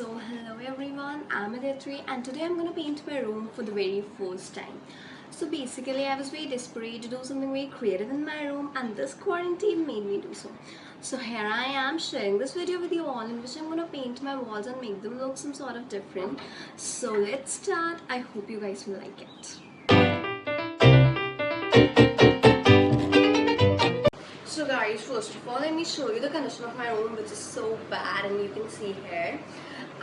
So hello everyone, I'm Aditri and today I'm gonna paint my room for the very first time. So basically I was very desperate to do something very creative in my room and this quarantine made me do so. So here I am sharing this video with you all in which I'm gonna paint my walls and make them look some sort of different. So let's start. I hope you guys will like it. So guys, first of all let me show you the condition of my room, which is so bad and you can see here.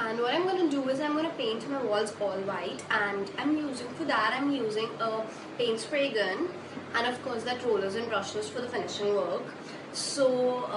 And what I'm going to do is I'm going to paint my walls all white, and for that I'm using a paint spray gun and of course that rollers and brushes for the finishing work. So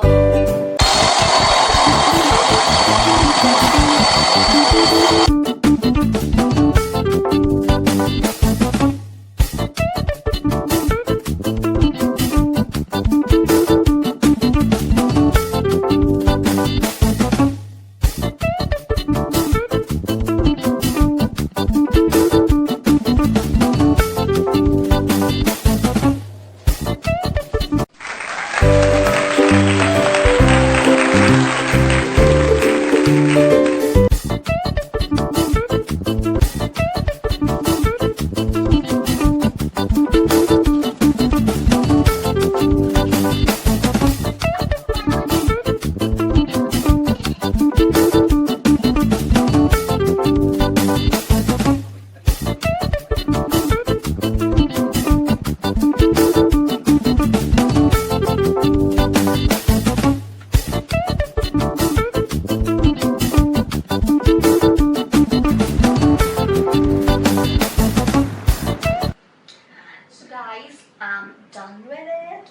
guys, I'm done with it.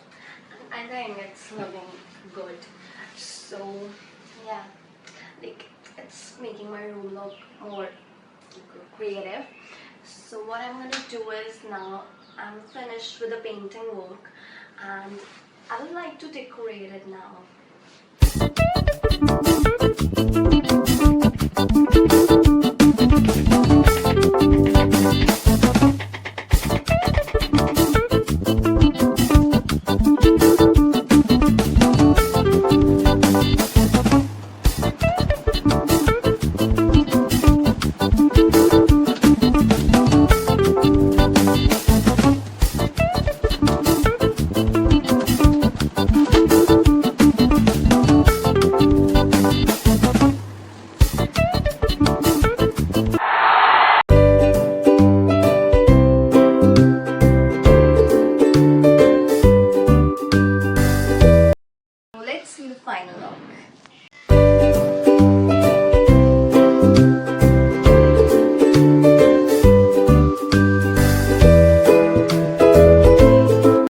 I think it's looking good. So yeah, like it's making my room look more creative. So what I'm gonna do is now I'm finished with the painting work and I would like to decorate it now.